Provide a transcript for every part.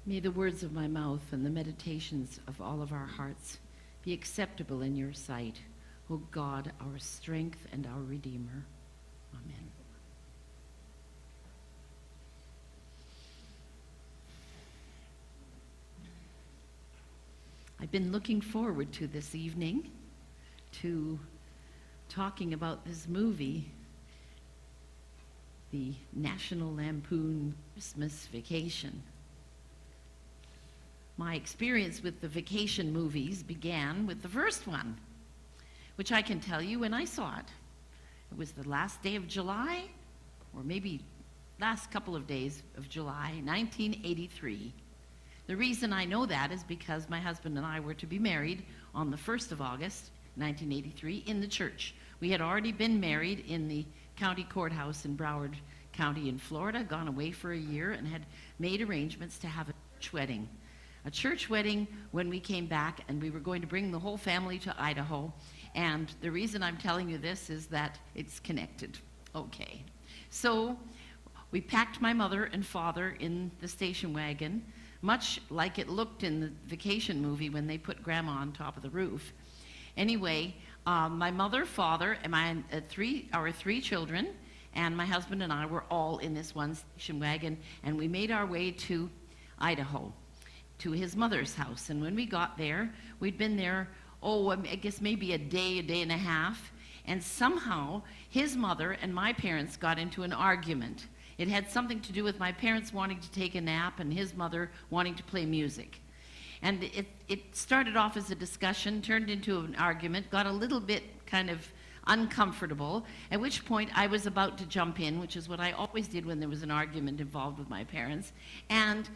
May the words of my mouth and the meditations of all of our hearts be acceptable in your sight, O God, our strength and our Redeemer. Amen. I've been looking forward to this evening, to talking about this movie, the National Lampoon Christmas Vacation. My experience with the vacation movies began with the first one, which I can tell you when I saw it. It was the last day of July, or maybe last couple of days of July, 1983. The reason I know that is because my husband and I were to be married on the 1st of August, 1983, in the church. We had already been married in the county courthouse in Broward County in Florida, gone away for a year, and had made arrangements to have a church wedding. A church wedding when we came back, and we were going to bring the whole family to Idaho. And the reason I'm telling you this is that it's connected. Okay. So we packed my mother and father in the station wagon, much like it looked in the vacation movie when they put Grandma on top of the roof. Anyway, my mother, father, and our three children, and my husband and I were all in this one station wagon, and we made our way to Idaho, to his mother's house. And when we got there, we'd been there, I guess maybe a day and a half, and somehow his mother and my parents got into an argument. It had something to do with my parents wanting to take a nap and his mother wanting to play music. And it started off as a discussion, turned into an argument, got a little bit kind of uncomfortable, at which point I was about to jump in, which is what I always did when there was an argument involved with my parents. And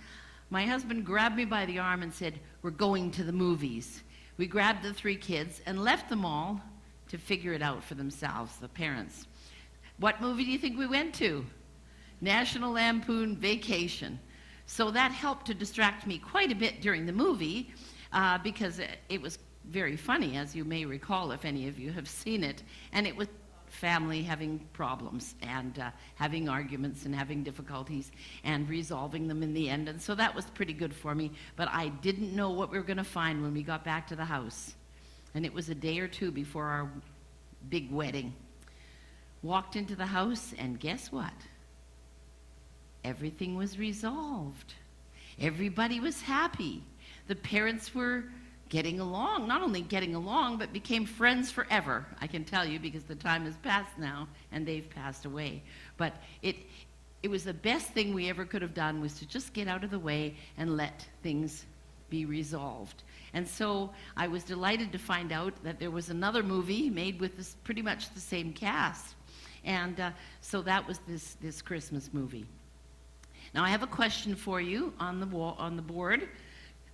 my husband grabbed me by the arm and said, "We're going to the movies." We grabbed the three kids and left them all to figure it out for themselves, the parents. What movie do you think we went to? National Lampoon Vacation. So that helped to distract me quite a bit during the movie because it was very funny, as you may recall if any of you have seen it. And it was family having problems and having arguments and having difficulties and resolving them in the end. And so that was pretty good for me. But I didn't know what we were going to find when we got back to the house. And it was a day or two before our big wedding. Walked into the house, and guess what? Everything was resolved. Everybody was happy. The parents were getting along, not only getting along, but became friends forever, I can tell you, because the time has passed now and they've passed away. But it was the best thing we ever could have done, was to just get out of the way and let things be resolved. And so I was delighted to find out that there was another movie made with pretty much the same cast. And so that was this Christmas movie. Now I have a question for you on the board.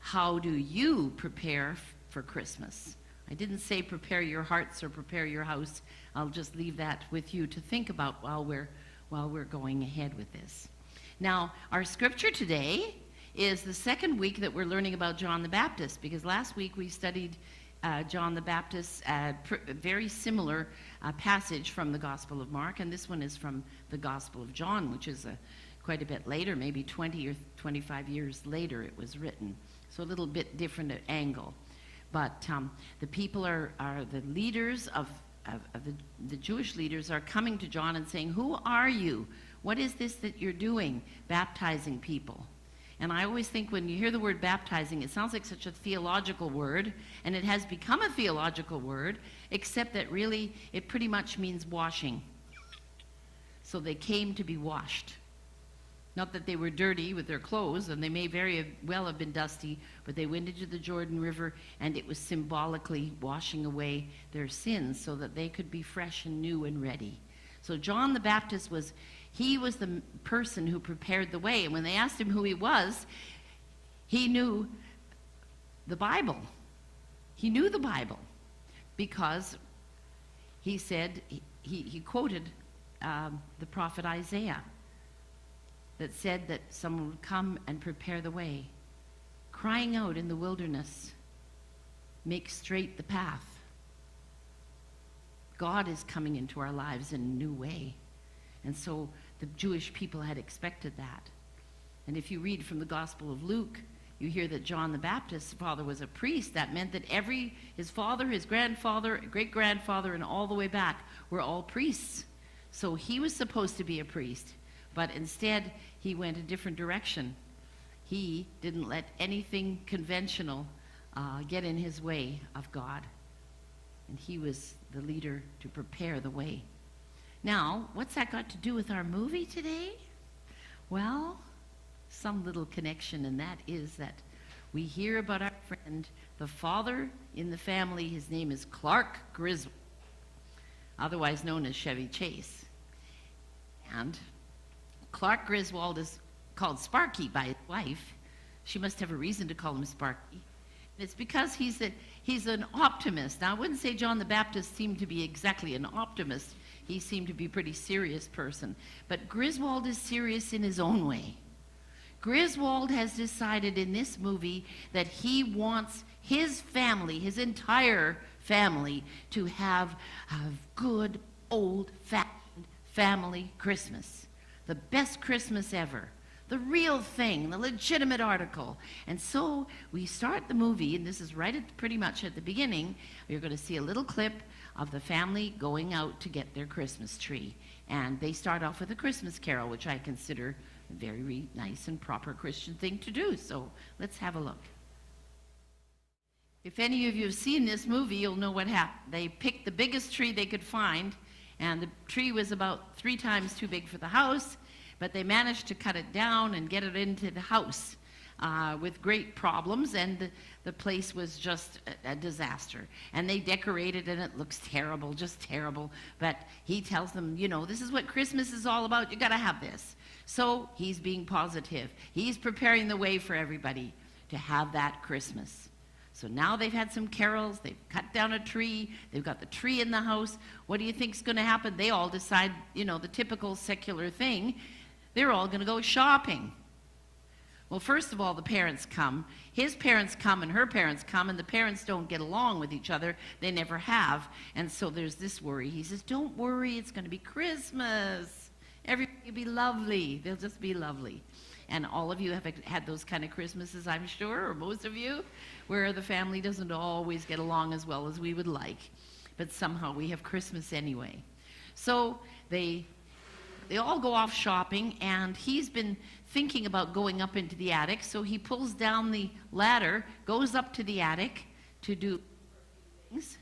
How do you prepare for Christmas? I didn't say prepare your hearts or prepare your house. I'll just leave that with you to think about while we're going ahead with this. Now, our scripture today is the second week that we're learning about John the Baptist, because last week we studied John the Baptist's very similar passage from the Gospel of Mark, and this one is from the Gospel of John, which is quite a bit later, maybe 20 or 25 years later it was written. So a little bit different angle. But the people are the leaders of the Jewish leaders are coming to John and saying, "Who are you? What is this that you're doing, baptizing people?" And I always think when you hear the word baptizing, it sounds like such a theological word, and it has become a theological word, except that really it pretty much means washing. So they came to be washed. Not that they were dirty with their clothes, and they may very well have been dusty, but they went into the Jordan River, and it was symbolically washing away their sins so that they could be fresh and new and ready. So John the Baptist was the person who prepared the way. And when they asked him who he was, he knew the Bible. He knew the Bible because he said, he quoted the prophet Isaiah, that said that someone would come and prepare the way, crying out in the wilderness, "Make straight the path." God is coming into our lives in a new way. And so the Jewish people had expected that. And if you read from the Gospel of Luke, you hear that John the Baptist's father was a priest. That meant that his father, his grandfather, great-grandfather, and all the way back were all priests. So he was supposed to be a priest, but instead he went a different direction. He didn't let anything conventional get in his way of God. And he was the leader to prepare the way. Now, what's that got to do with our movie today? Well, some little connection, and that is that we hear about our friend, the father in the family. His name is Clark Griswold, otherwise known as Chevy Chase. And Clark Griswold is called Sparky by his wife. She must have a reason to call him Sparky. It's because he's an optimist. Now, I wouldn't say John the Baptist seemed to be exactly an optimist. He seemed to be a pretty serious person. But Griswold is serious in his own way. Griswold has decided in this movie that he wants his family, his entire family, to have a good, old-fashioned family Christmas. The best Christmas ever. The real thing, the legitimate article. And so we start the movie, and this is pretty much at the beginning. You're going to see a little clip of the family going out to get their Christmas tree. And they start off with a Christmas carol, which I consider a very nice and proper Christian thing to do. So let's have a look. If any of you have seen this movie, you'll know what happened. They picked the biggest tree they could find, and the tree was about 3 times too big for the house, but they managed to cut it down and get it into the house with great problems, and the place was just a disaster. And they decorated, and it looks terrible, just terrible. But he tells them, this is what Christmas is all about. You got to have this. So he's being positive. He's preparing the way for everybody to have that Christmas. So now they've had some carols, they've cut down a tree, they've got the tree in the house. What do you think's going to happen? They all decide, the typical secular thing. They're all going to go shopping. Well, first of all, the parents come. His parents come and her parents come, and the parents don't get along with each other. They never have. And so there's this worry. He says, don't worry, it's going to be Christmas. Everybody will be lovely. They'll just be lovely. And all of you have had those kind of Christmases, I'm sure, or most of you, where the family doesn't always get along as well as we would like. But somehow we have Christmas anyway. So they all go off shopping, and he's been thinking about going up into the attic, so he pulls down the ladder, goes up to the attic to do things,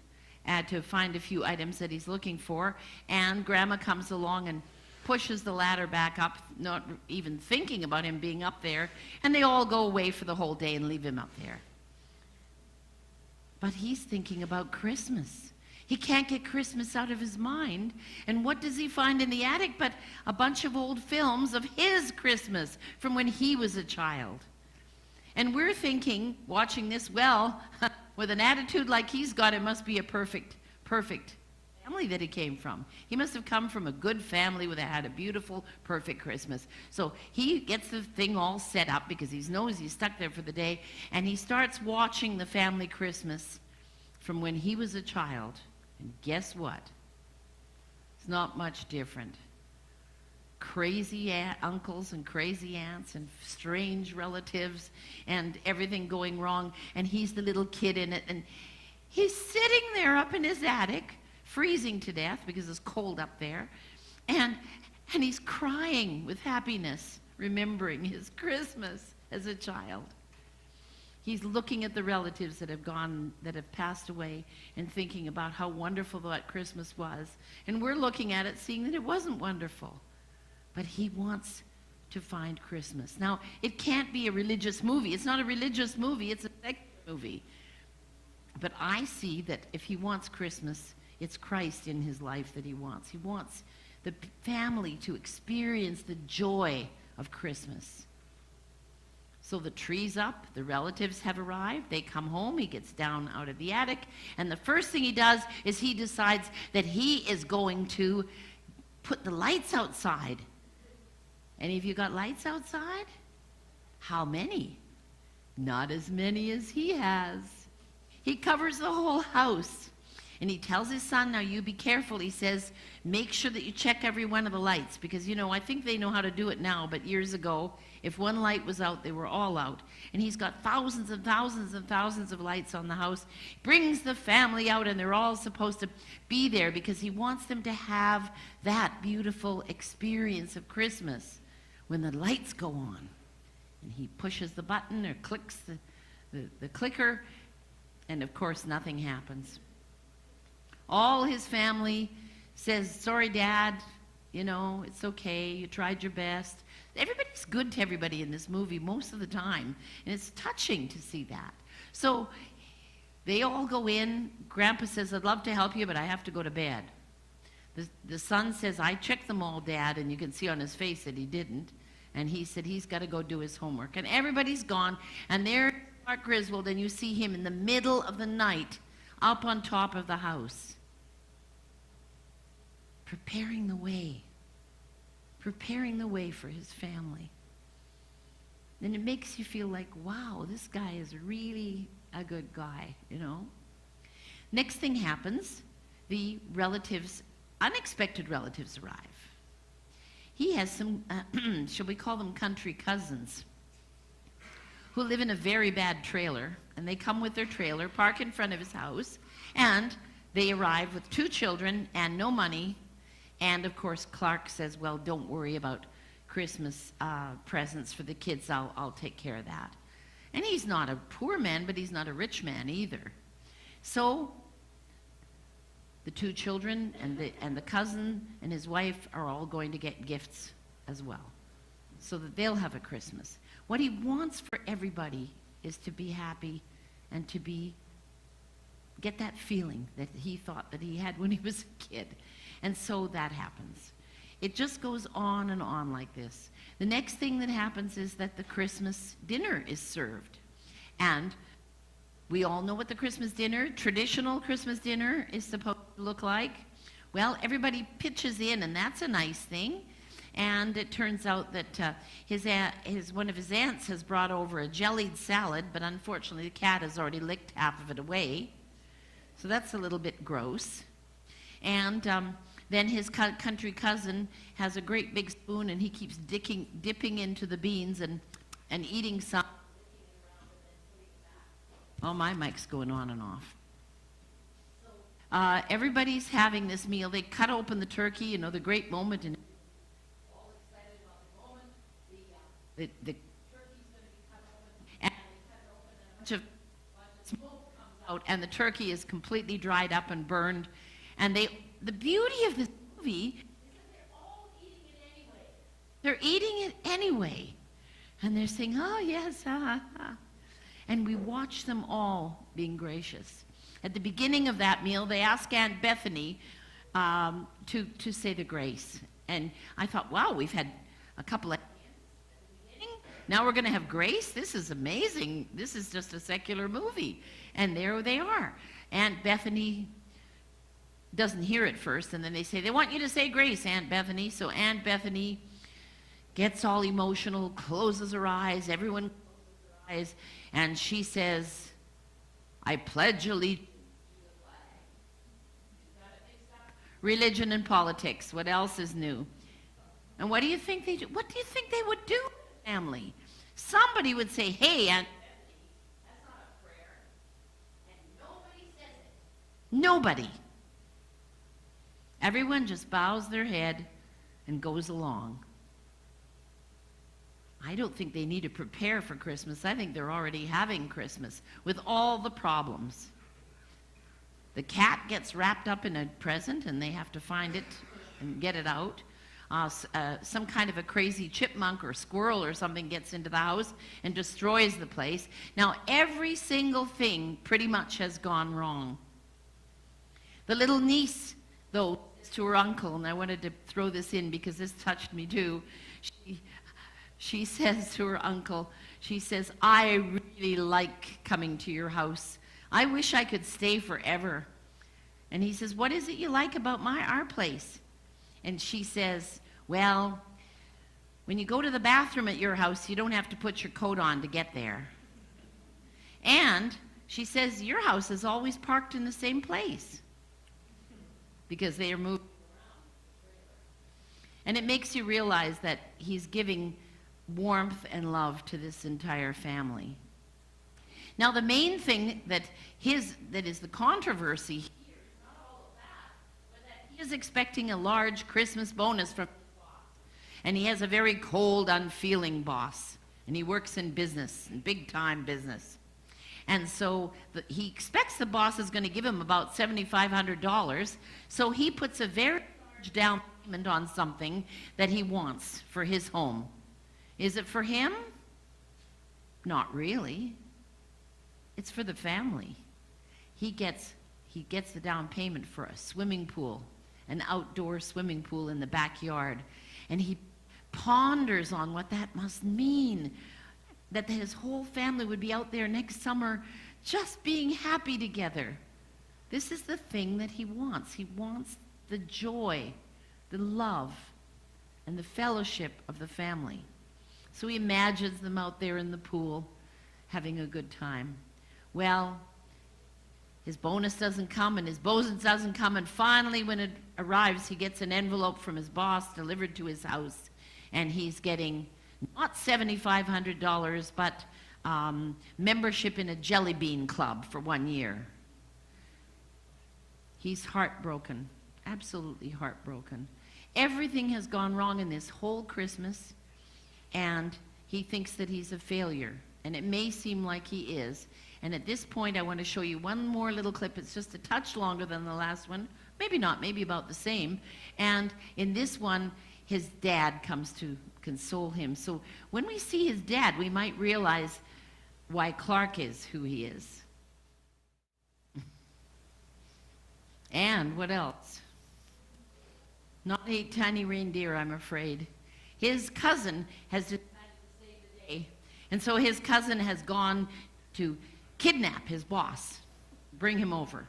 to find a few items that he's looking for, and Grandma comes along and pushes the ladder back up, not even thinking about him being up there, and they all go away for the whole day and leave him up there. But he's thinking about Christmas. He can't get Christmas out of his mind. And what does he find in the attic but a bunch of old films of his Christmas from when he was a child? And we're thinking, watching this, well, with an attitude like he's got, it must be a perfect family that he came from. He must have come from a good family that had a beautiful, perfect Christmas. So he gets the thing all set up because he knows he's stuck there for the day, and he starts watching the family Christmas from when he was a child. And guess what? It's not much different. Crazy uncles and crazy aunts and strange relatives and everything going wrong, and he's the little kid in it, and he's sitting there up in his attic, freezing to death because it's cold up there, and he's crying with happiness, remembering his Christmas as a child. He's looking at the relatives that have passed away, and thinking about how wonderful that Christmas was. And we're looking at it, seeing that it wasn't wonderful. But he wants to find Christmas. Now, it can't be a religious movie. It's not a religious movie, it's a secular movie. But I see that if he wants Christmas, it's Christ in his life that he wants. He wants the family to experience the joy of Christmas. So the tree's up, the relatives have arrived, they come home, he gets down out of the attic, and the first thing he does is he decides that he is going to put the lights outside. Any of you got lights outside? How many? Not as many as he has. He covers the whole house. And he tells his son, now you be careful. He says, make sure that you check every one of the lights, because, you know, I think they know how to do it now, but years ago, if one light was out, they were all out. And he's got thousands and thousands and thousands of lights on the house. Brings the family out, and they're all supposed to be there because he wants them to have that beautiful experience of Christmas when the lights go on. And he pushes the button or clicks the clicker, and of course nothing happens. All his family says, sorry, Dad, you know, it's okay, you tried your best. Everybody's good to everybody in this movie most of the time, and it's touching to see that. So they all go in. Grandpa says, I'd love to help you, but I have to go to bed. The son says, I checked them all, Dad, and you can see on his face that he didn't. And he said he's got to go do his homework. And everybody's gone, and there's Clark Griswold, and you see him in the middle of the night up on top of the house, preparing the way for his family. And it makes you feel like, wow, this guy is really a good guy, you know. Next thing happens, the relatives, unexpected relatives arrive. He has some, shall we call them country cousins, who live in a very bad trailer, and they come with their trailer, park in front of his house, and they arrive with 2 children and no money. And of course, Clark says, well, don't worry about Christmas presents for the kids. I'll take care of that. And he's not a poor man, but he's not a rich man either. So the 2 children and the cousin and his wife are all going to get gifts as well, so that they'll have a Christmas. What he wants for everybody is to be happy and to get that feeling that he thought that he had when he was a kid. And so that happens. It just goes on and on like this. The next thing that happens is that the Christmas dinner is served. And we all know what the Christmas dinner, traditional Christmas dinner, is supposed to look like. Well, everybody pitches in, and that's a nice thing. And it turns out that one of his aunts has brought over a jellied salad, but unfortunately the cat has already licked half of it away. So that's a little bit gross. And then his country cousin has a great big spoon, and he keeps dipping into the beans and eating some. Oh, my mic's going on and off. Everybody's having this meal. They cut open the turkey, you know, the great moment, and all excited about the moment. The turkey's going to be cut open, and they cut it open, and a bunch of smoke comes out, and the turkey is completely dried up and burned. And the beauty of this movie is that they're all eating it anyway. They're eating it anyway. And they're saying, oh, yes, And we watch them all being gracious. At the beginning of that meal, they ask Aunt Bethany to say the grace. And I thought, wow, we've had a couple of now we're going to have grace? This is amazing. This is just a secular movie. And there they are. Aunt Bethany doesn't hear it first, and then they say, they want you to say grace, Aunt Bethany. So Aunt Bethany gets all emotional, closes her eyes, everyone closes their eyes, and she says, I pledge allegiance to the flag. Religion and politics, what else is new? And what do you think they do? What do you think they would do, family? Somebody would say, hey, Aunt Bethany, that's not a prayer. And nobody says it. Nobody. Everyone just bows their head and goes along. I don't think they need to prepare for Christmas. I think they're already having Christmas with all the problems. The cat gets wrapped up in a present, and they have to find it and get it out. Some kind of a crazy chipmunk or squirrel or something gets into the house and destroys the place. Now, every single thing pretty much has gone wrong. The little niece, though, to her uncle, and I wanted to throw this in because this touched me too. She says to her uncle, she says, I really like coming to your house. I wish I could stay forever. And he says, what is it you like about our place? And she says, well, when you go to the bathroom at your house, you don't have to put your coat on to get there. And she says, your house is always parked in the same place. because they are moving. And it makes you realize that he's giving warmth and love to this entire family. Now, the main thing that is the controversy here is not all of that, but that he is expecting a large Christmas bonus from his boss. And he has a very cold, unfeeling boss. And he works in business, in big-time business. And so he expects the boss is going to give him about $7,500. So he puts a very large down payment on something that he wants for his home. Is it for him? Not really. It's for the family. He gets the down payment for a swimming pool, an outdoor swimming pool in the backyard. And he ponders on what that must mean, that his whole family would be out there next summer just being happy together. This is the thing that he wants. He wants the joy, the love, and the fellowship of the family. So he imagines them out there in the pool having a good time. Well, his bonus doesn't come, and his bonus doesn't come, and finally when it arrives, he gets an envelope from his boss delivered to his house, and he's getting not $7,500, but membership in a jelly bean club for 1 year. He's heartbroken, absolutely heartbroken. Everything has gone wrong in this whole Christmas, and he thinks that he's a failure, and it may seem like he is. And at this point, I want to show you one more little clip. It's just a touch longer than the last one. Maybe not, maybe about the same. And in this one, his dad comes to console him. So when we see his dad, we might realize why Clark is who he is. And what else? Not a tiny reindeer, I'm afraid. His cousin has decided to save the day. And so his cousin has gone to kidnap his boss, bring him over.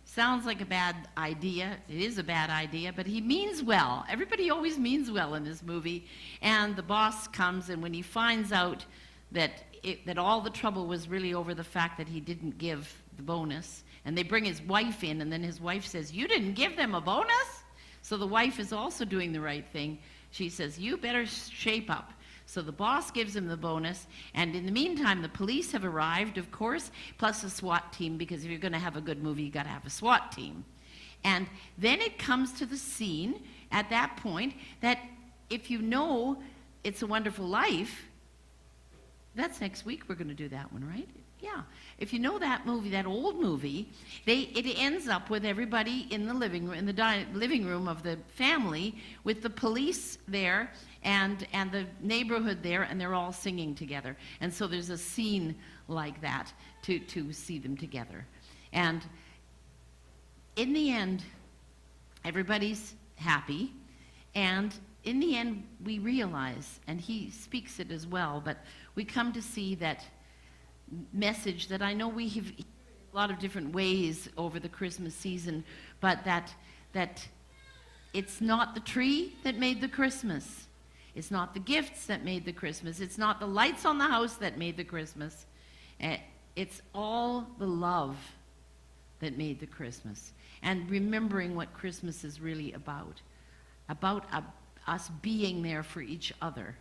Sounds like a bad idea. It is a bad idea, but he means well. Everybody always means well in this movie. And the boss comes, and when he finds out that all the trouble was really over the fact that he didn't give the bonus, and they bring his wife in, and then his wife says, "You didn't give them a bonus?" So the wife is also doing the right thing. She says, "You better shape up." So the boss gives him the bonus, and in the meantime, the police have arrived, of course, plus a SWAT team, because if you're going to have a good movie, you got to have a SWAT team. And then it comes to the scene at that point that if you know It's a Wonderful Life, that's next week we're going to do that one, right? Yeah. If you know that movie, that old movie, it ends up with everybody in the living room, in the living room of the family, with the police there and the neighborhood there, and they're all singing together. And so there's a scene like that to see them together. And in the end, everybody's happy, and in the end, we realize, and he speaks it as well, but we come to see that message that I know we have a lot of different ways over the Christmas season, but that it's not the tree that made the Christmas. It's not the gifts that made the Christmas. It's not the lights on the house that made the Christmas. It's all the love that made the Christmas. And remembering what Christmas is really about us being there for each other.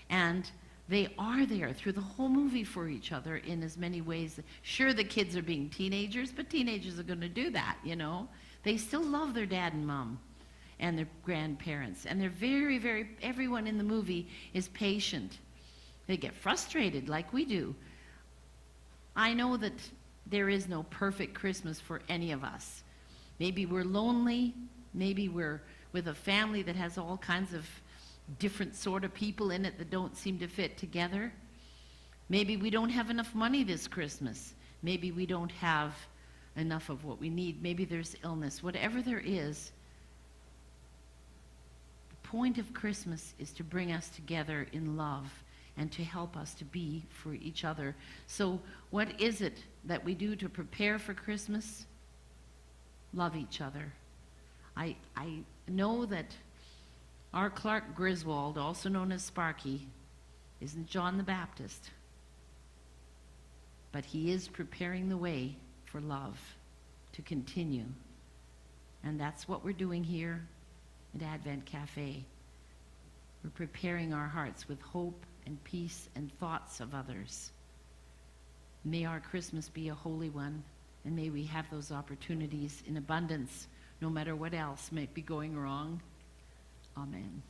And they are there through the whole movie for each other in as many ways. Sure, the kids are being teenagers, but teenagers are going to do that, you know. They still love their dad and mom and their grandparents. And they're very, very, everyone in the movie is patient. They get frustrated like we do. I know that there is no perfect Christmas for any of us. Maybe we're lonely. Maybe we're with a family that has all kinds of different sort of people in it that don't seem to fit together. Maybe we don't have enough money this Christmas. Maybe we don't have enough of what we need. Maybe there's illness. Whatever there is, the point of Christmas is to bring us together in love and to help us to be for each other. So what is it that we do to prepare for Christmas? Love each other. I know that our Clark Griswold, also known as Sparky, isn't John the Baptist, but he is preparing the way for love to continue And that's what we're doing here at Advent Cafe. We're preparing our hearts with hope and peace and thoughts of others. May our Christmas be a holy one, and may we have those opportunities in abundance, no matter what else might be going wrong. Amen.